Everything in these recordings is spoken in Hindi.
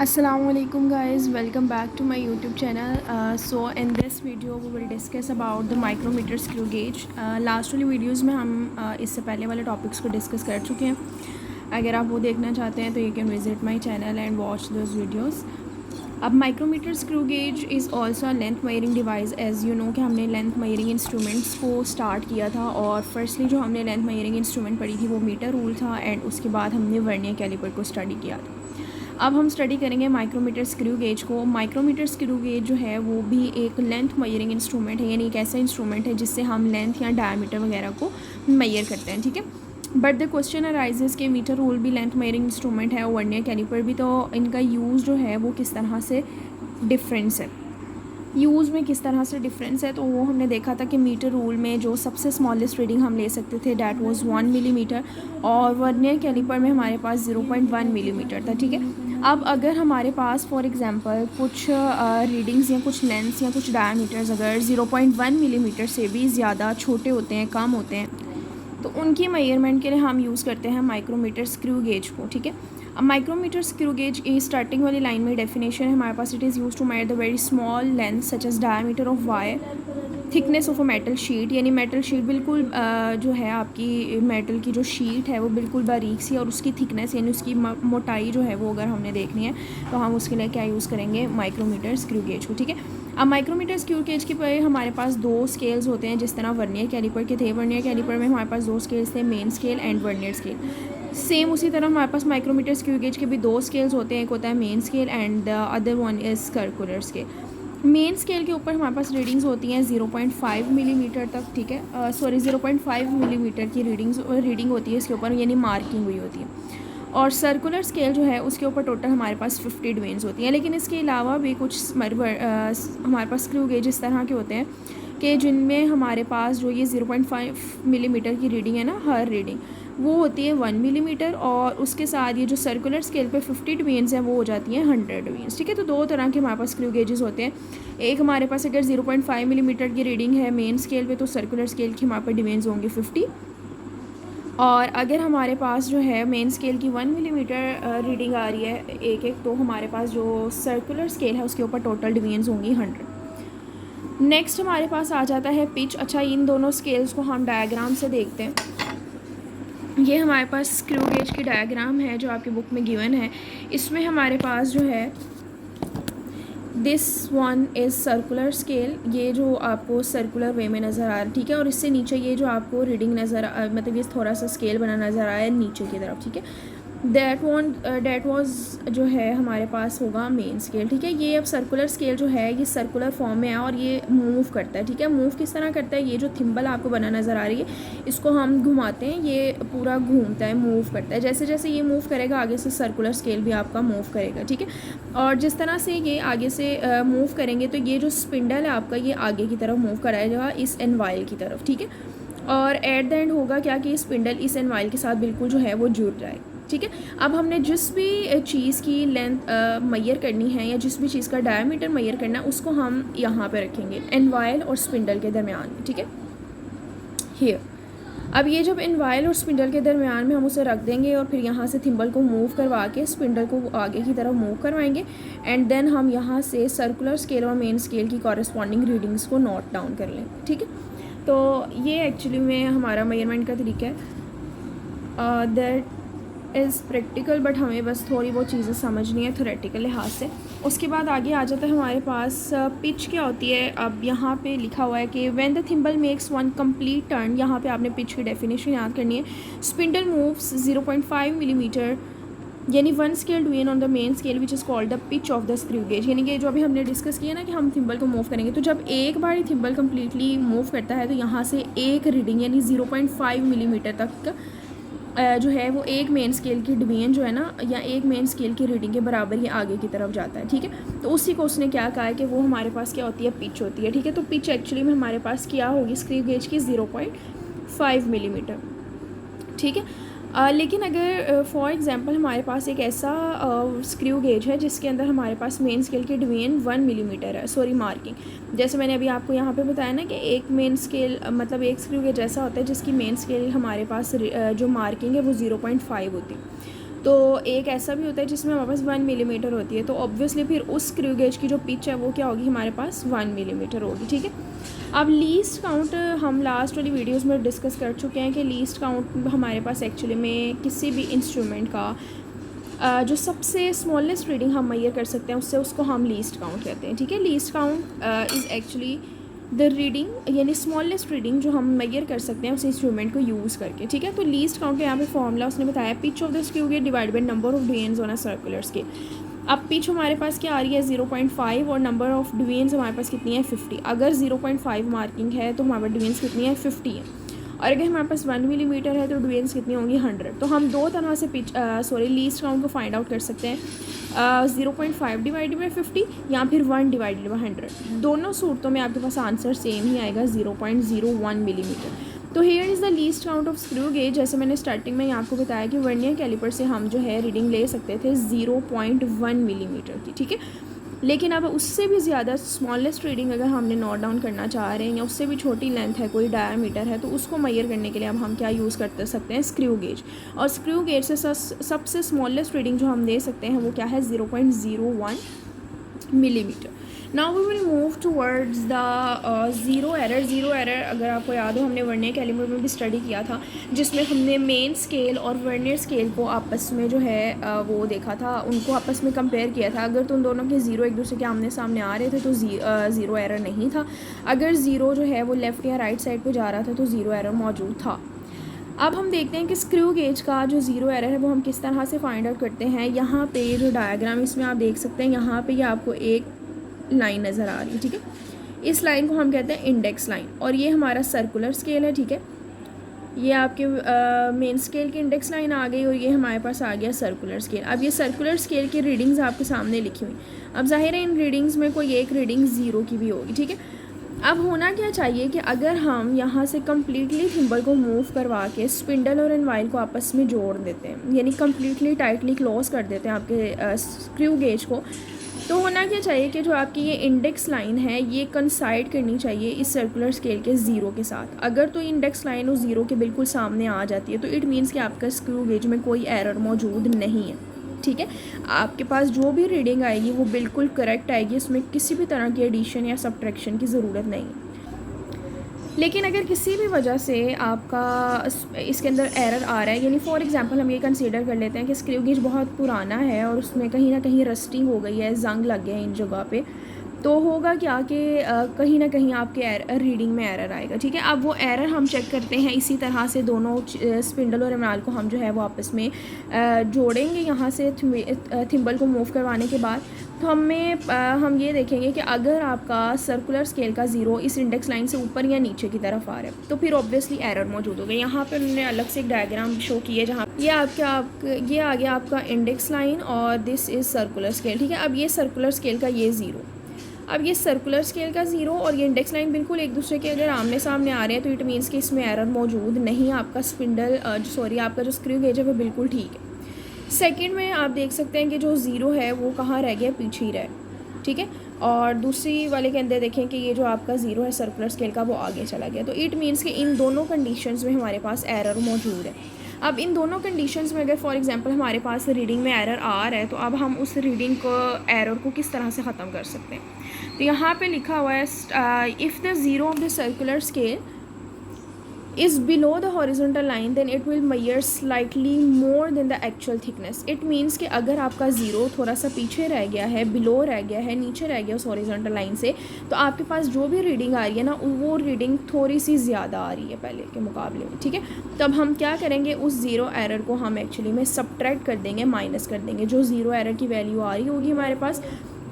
Assalamualaikum guys, welcome back to my YouTube channel. So in this video we will discuss about the micrometer screw gauge. Last वाली वीडियोस में हम इससे पहले वाले टॉपिक्स को डिस्कस कर चुके हैं. अगर आप वो देखना चाहते हैं तो you can visit my channel and watch those videos. अब micrometer screw gauge is also length measuring device. As you know कि हमने लेंथ मेजरिंग इंस्ट्रूमेंट्स को स्टार्ट किया था और फर्स्टली जो हमने लेंथ मेजरिंग इंस्ट्रूमेंट पढ़ी थी वो मीटर रूल था एंड उसके बाद हमने वर्नियर कैलिपर को स्टडी किया था. अब हम स्टडी करेंगे माइक्रोमीटर स्क्रू गेज को. माइक्रोमीटर स्क्रू गेज जो है वो भी एक लेंथ मेजरिंग इंस्ट्रूमेंट है, यानी एक ऐसा इंस्ट्रूमेंट है जिससे हम लेंथ या डायमीटर वगैरह को मेजर करते हैं. ठीक है, बट द क्वेश्चन अराइजेस के मीटर रूल भी लेंथ मेजरिंग इंस्ट्रूमेंट है और वर्नियर कैलिपर भी, तो इनका यूज़ जो है वो किस तरह से डिफरेंस है, यूज़ में किस तरह से डिफरेंस है. तो वो हमने देखा था कि मीटर रूल में जो सबसे स्मॉलेस्ट रीडिंग हम ले सकते थे डैट वाज 1 मिलीमीटर और वर्नियर कैलिपर में हमारे पास 0.1 मिलीमीटर था. ठीक है, अब अगर हमारे पास फॉर एग्जांपल कुछ रीडिंग्स या कुछ लेंथ्स या कुछ डायमीटर्स अगर 0.1 मिलीमीटर से भी ज़्यादा छोटे होते हैं, कम होते हैं, तो उनकी मेजरमेंट के लिए हम यूज़ करते हैं माइक्रोमीटर स्क्रू गेज को. ठीक है, अब माइक्रोमीटर स्क्रू गेज की स्टार्टिंग वाली लाइन में डेफिनेशन है हमारे पास. It is use to measure the very small length such as diameter of wire, thickness of a metal sheet, यानी मेटल शीट बिल्कुल जो है आपकी मेटल की जो शीट है वो बिल्कुल बारीक सी, और उसकी थिकनेस यानी उसकी मोटाई जो है वो अगर हमने देखनी है तो हम उसके लिए क्या यूज़ करेंगे, माइक्रोमीटर स्क्रू गेज को. ठीक है, अब माइक्रोमीटर स्क्रू गेज के पर हमारे पास दो स्केल्स होते हैं जिस तरह वर्नियर कैलिपर के थे. वर्नियर कैलिपर में हमारे पास दो स्केल्स थे, main scale and vernier scale. Same उसी तरह हमारे पास माइक्रोमीटर स्क्रू गेज के भी दो स्केल्स होते हैं, एक होता है main scale and the other one is circular scale. Main scale के ऊपर हमारे पास रीडिंग्स होती हैं 0.5 मिलीमीटर तक. ठीक है, सॉरी 0.5 मिलीमीटर की रीडिंग होती है इसके ऊपर, यानी मार्किंग हुई होती है. और सर्कुलर स्केल जो है उसके ऊपर टोटल हमारे पास 50 डिवीजन्स होती हैं. लेकिन इसके अलावा भी कुछ हमारे पास स्क्रू गेज इस तरह के होते हैं कि जिनमें हमारे पास जो ये 0.5 मिलीमीटर की रीडिंग है ना, हर रीडिंग वो होती है 1 मिलीमीटर, और उसके साथ ये जो सर्कुलर स्केल पे 50 डिवीजन्स हैं वो हो जाती हैं 100 डिवीजन्स. ठीक है, तो दो तरह के हमारे पास स्क्रू गेजेस होते हैं. एक हमारे पास अगर 0.5 मिलीमीटर की रीडिंग है मेन स्केल पे तो सर्कुलर स्केल की हमारे पास डिवीजन्स होंगे 50, और अगर हमारे पास जो है मेन स्केल की 1 मिलीमीटर रीडिंग आ रही है एक एक, तो हमारे पास जो सर्कुलर स्केल है उसके ऊपर टोटल डिवीजन्स होंगी 100. नेक्स्ट हमारे पास आ जाता है पिच. अच्छा, इन दोनों स्केल्स को हम डायग्राम से देखते हैं. ये हमारे पास स्क्रू गेज की डायग्राम है जो आपकी बुक में गिवन है. इसमें हमारे पास जो है this one is circular scale, ये जो आपको सर्कुलर वे में नज़र आ रहा है. ठीक है, और इससे नीचे ये जो आपको रीडिंग मतलब ये थोड़ा सा स्केल बना नज़र आ रहा है नीचे की तरफ. ठीक है, दैट वाज जो है हमारे पास होगा मेन स्केल. ठीक है, ये अब सर्कुलर स्केल जो है ये सर्कुलर फॉर्म में है और ये मूव करता है. ठीक है, मूव किस तरह करता है, ये जो थिम्बल आपको बना नज़र आ रही है इसको हम घुमाते हैं, ये पूरा घूमता है, मूव करता है. जैसे जैसे ये मूव करेगा आगे से सर्कुलर स्केल भी आपका मूव करेगा. ठीक है, और जिस तरह से ये आगे से मूव करेंगे तो ये जो स्पिंडल है आपका ये आगे की तरफ मूव कराएगा इस एनवाइल की तरफ. ठीक है, और एट द एंड होगा क्या कि स्पिंडल इस एनवाइल के साथ बिल्कुल जो है वो जुड़ जाएगा. ठीक है, अब हमने जिस भी चीज़ की लेंथ मेजर करनी है या जिस भी चीज़ का डायमीटर मेजर करना है उसको हम यहाँ पे रखेंगे एनवाइल और स्पिंडल के दरमियान में. ठीक है, हियर. अब ये जब एनवाइल और स्पिंडल के दरमियान में हम उसे रख देंगे और फिर यहाँ से थिम्बल को मूव करवा के स्पिंडल को आगे की तरफ मूव करवाएंगे एंड देन हम यहाँ से सर्कुलर स्केल और मेन स्केल की कॉरेस्पॉन्डिंग रीडिंग्स को नोट डाउन कर लेंगे. ठीक है, तो ये एक्चुअली में हमारा मेजरमेंट का तरीका है. दैट इज़ प्रैक्टिकल, बट हमें बस थोड़ी बहुत चीज़ें समझनी है थ्योरेटिकल लिहाज से. उसके बाद आगे आ जाता है हमारे पास पिच क्या होती है. अब यहाँ पे लिखा हुआ है कि when the thimble makes one complete turn, यहाँ पे आपने पिच की डेफिनेशन याद करनी है. स्पिंडल मूव्स 0.5 मिलीमीटर यानी 1 scale division on the main scale which is called the pitch of the screw gauge. यानी कि जो अभी हमने डिस्कस किया ना कि हम थिम्बल को मूव करेंगे, तो जब एक बार थिम्बल कम्प्लीटली मूव करता है तो यहाँ से एक रीडिंग यानी 0.5 मिलीमीटर तक जो है वो एक मेन स्केल की डिवीजन जो है ना, या एक मेन स्केल की रीडिंग के बराबर ही आगे की तरफ जाता है. ठीक है, तो उसी को उसने क्या कहा है कि वो हमारे पास क्या होती है, पिच होती है. ठीक है, तो पिच एक्चुअली में हमारे पास क्या होगी स्क्रू गेज की 0.5 मिलीमीटर. ठीक है, लेकिन अगर फॉर एग्जांपल हमारे पास एक ऐसा स्क्रू गेज है जिसके अंदर हमारे पास मेन स्केल की डिवीजन 1 मिलीमीटर है, सॉरी मार्किंग, जैसे मैंने अभी आपको यहाँ पे बताया ना कि एक मेन स्केल मतलब एक स्क्रू गेज ऐसा होता है जिसकी मेन स्केल हमारे पास जो मार्किंग है वो 0.5 होती है. तो एक ऐसा भी होता है जिसमें हमारे पास 1 मिलीमीटर होती है, तो ऑब्वियसली फिर उस स्क्रू गेज की जो पिच है वो क्या होगी, हमारे पास 1 मिलीमीटर होगी, ठीक है। अब लीस्ट काउंट हम लास्ट वाली वीडियोस में डिस्कस कर चुके हैं कि लीस्ट काउंट हमारे पास एक्चुअली में किसी भी इंस्ट्रूमेंट का जो सबसे स्मॉलेस्ट रीडिंग हम मेजर कर सकते हैं उसको हम लीस्ट काउंट कहते हैं, ठीक है। Least count is actually the reading, यानी स्मॉलेस्ट रीडिंग जो हम मेजर कर सकते हैं उस इंस्ट्रूमेंट को यूज़ करके, ठीक है। तो लीस्ट काउंट का यहाँ पे फॉर्मूला उसने बताया, pitch of the screw gauge divide by number of divisions on a circular scale. अब पिच हमारे पास क्या आ रही है 0.5 और नंबर ऑफ डिवीजन्स हमारे पास कितनी है 50। अगर 0.5 मार्किंग है तो हमारे पास डिवीजन्स कितनी है 50 है, और अगर हमारे पास 1 मिलीमीटर है तो डिवीजन्स कितनी होंगी 100। तो हम दो तरह से लीस्ट काउंट को फाइंड आउट कर सकते हैं, 0.5 डिवाइडेड बाई 50 या फिर 1 डिवाइडेड बाई 100। दोनों सूरतों में आपके पास आंसर सेम ही आएगा 0.01 मिलीमीटर। तो here is the least count of screw gauge. जैसे मैंने स्टार्टिंग में आपको बताया कि वर्नियर कैलिपर से हम जो है रीडिंग ले सकते थे 0.1 मिलीमीटर की, ठीक है। लेकिन अब उससे भी ज़्यादा स्मॉलेस्ट रीडिंग अगर हमने नोट डाउन करना चाह रहे हैं या उससे भी छोटी लेंथ है, कोई डायमीटर है, तो उसको मेजर करने के लिए अब हम क्या यूज़ कर सकते हैं, स्क्रू गेज। और स्क्रू गेज से सबसे स्मॉलेस्ट रीडिंग जो हम दे सकते हैं वो क्या है 0.01 millimetre. Now we will move towards the zero error. अगर आपको याद हो हमने वर्नियर कैलिपर में भी स्टडी किया था, जिसमें हमने मेन स्केल और वर्नियर स्केल को आपस में जो है वो देखा था, उनको आपस में कंपेयर किया था। अगर तो उन दोनों के ज़ीरो एक दूसरे के आमने सामने आ रहे थे तो ज़ीरो एरर नहीं था। अगर ज़ीरो जो है वो लेफ़्ट या राइट साइड पर जा रहा था तो ज़ीरो एरर मौजूद था। अब हम देखते हैं कि स्क्रू गेज का जो ज़ीरो एरर है वो हम किस तरह से फाइंड आउट करते हैं। यहाँ पे जो डायग्राम इसमें आप देख सकते हैं, यहाँ पे ये आपको एक लाइन नज़र आ रही है, ठीक है। इस लाइन को हम कहते हैं इंडेक्स लाइन, और ये हमारा सर्कुलर स्केल है, ठीक है। ये आपके मेन स्केल की इंडेक्स लाइन आ गई और ये हमारे पास आ गया सर्कुलर स्केल। अब ये सर्कुलर स्केल की रीडिंग्स आपके सामने लिखी हुई। अब जाहिर है इन रीडिंग्स में कोई एक रीडिंग ज़ीरो की भी होगी, ठीक है। अब होना क्या चाहिए कि अगर हम यहाँ से कम्प्लीटली थिम्बल को मूव करवा के स्पिंडल और एनवाइल को आपस में जोड़ देते हैं, यानी कम्प्लीटली टाइटली क्लोज कर देते हैं आपके स्क्रू गेज को, तो होना क्या चाहिए कि जो आपकी ये इंडेक्स लाइन है ये कंसाइड करनी चाहिए इस सर्कुलर स्केल के ज़ीरो के साथ। अगर तो इंडेक्स लाइन उस ज़ीरो के बिल्कुल सामने आ जाती है तो इट मीन्स कि आपका स्क्रू गेज में कोई एरर मौजूद नहीं है, ठीक है। आपके पास जो भी रीडिंग आएगी वो बिल्कुल करेक्ट आएगी, इसमें किसी भी तरह की एडिशन या सब्ट्रैक्शन की ज़रूरत नहीं है। लेकिन अगर किसी भी वजह से आपका इसके अंदर एरर आ रहा है, यानी फॉर एग्जांपल हम ये कंसीडर कर लेते हैं कि स्क्रू गेज बहुत पुराना है और उसमें कहीं ना कहीं रस्टिंग हो गई है, जंग लग गया है इन जगह पे, तो होगा क्या कि कहीं ना कहीं आपके रीडिंग में एरर आएगा, ठीक है। अब वो एरर हम चेक करते हैं इसी तरह से, दोनों स्पिंडल और एनाल को हम जो है वो आपस में जोड़ेंगे यहाँ से थिम्बल को मूव करवाने के बाद। तो हम ये देखेंगे कि अगर आपका सर्कुलर स्केल का ज़ीरो इस इंडेक्स लाइन से ऊपर या नीचे की तरफ आ रहा है तो फिर ऑब्वियसली एरर मौजूद होगा। यहाँ पे उन्होंने अलग से एक डायग्राम शो की है जहाँ ये ये आ गया आपका इंडेक्स लाइन और दिस इज़ सर्कुलर स्केल, ठीक है। अब ये सर्कुलर स्केल का ये ज़ीरो, अब ये सर्कुलर स्केल का ज़ीरो और ये इंडेक्स लाइन बिल्कुल एक दूसरे के अगर आमने सामने आ रहे हैं तो इट मीन्स कि इसमें एरर मौजूद नहीं, आपका आपका जो स्क्रू गेज है वो बिल्कुल ठीक है। सेकंड में आप देख सकते हैं कि जो ज़ीरो है वो कहाँ रह गया, पीछे ही रहे, ठीक है। और दूसरी वाले के अंदर देखें कि ये जो आपका ज़ीरो है सर्कुलर स्केल का वो आगे चला गया, तो इट मीन्स कि इन दोनों कंडीशंस में हमारे पास एरर मौजूद है। अब इन दोनों कंडीशंस में अगर फॉर एग्जांपल हमारे पास रीडिंग में एरर आ रहा है तो अब हम उस रीडिंग को एरर को किस तरह से ख़त्म कर सकते हैं। तो यहाँ पे लिखा हुआ है if the zero of the circular scale is below the horizontal line then it will measure slightly more than the actual thickness। it means कि अगर आपका ज़ीरो थोड़ा सा पीछे रह गया है, बिलो रह गया है, नीचे रह गया उस हॉरिजॉन्टल लाइन से, तो आपके पास जो भी रीडिंग आ रही है ना वो रीडिंग थोड़ी सी ज़्यादा आ रही है पहले के मुकाबले में, ठीक है। तब हम क्या करेंगे, उस ज़ीरो एरर को हम एक्चुअली में सब्ट्रैक्ट कर देंगे, माइनस कर देंगे। जो ज़ीरो एरर की वैल्यू आ रही होगी हमारे पास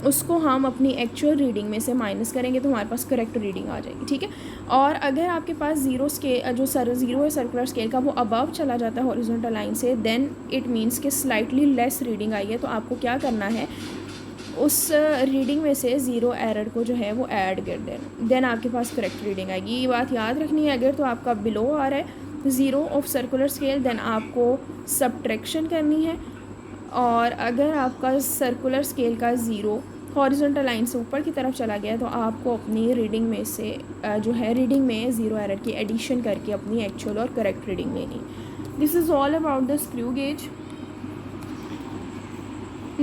उसको हम अपनी एक्चुअल रीडिंग में से माइनस करेंगे तो हमारे पास करेक्ट रीडिंग आ जाएगी, ठीक है। और अगर आपके पास ज़ीरो है सर्कुलर स्केल का वो अबव चला जाता है हॉरिजॉन्टल लाइन से, देन इट मीन्स कि स्लाइटली लेस रीडिंग आई है, तो आपको क्या करना है, उस रीडिंग में से ज़ीरो एरर को जो है वो ऐड कर देना, देन आपके पास करेक्ट रीडिंग आएगी। ये बात याद रखनी है, अगर तो आपका बिलो आ रहा है zero of circular scale then आपको सब्ट्रैक्शन करनी है, और अगर आपका सर्कुलर स्केल का ज़ीरो हॉरिजॉन्टल लाइन से ऊपर की तरफ चला गया तो आपको अपनी रीडिंग में से जो है रीडिंग में ज़ीरो एरर की एडिशन करके अपनी एक्चुअल और करेक्ट रीडिंग लेनी। This is all about the screw gauge.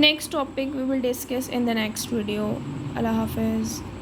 Next topic we will discuss in the next video. अल्लाह हाफिज़।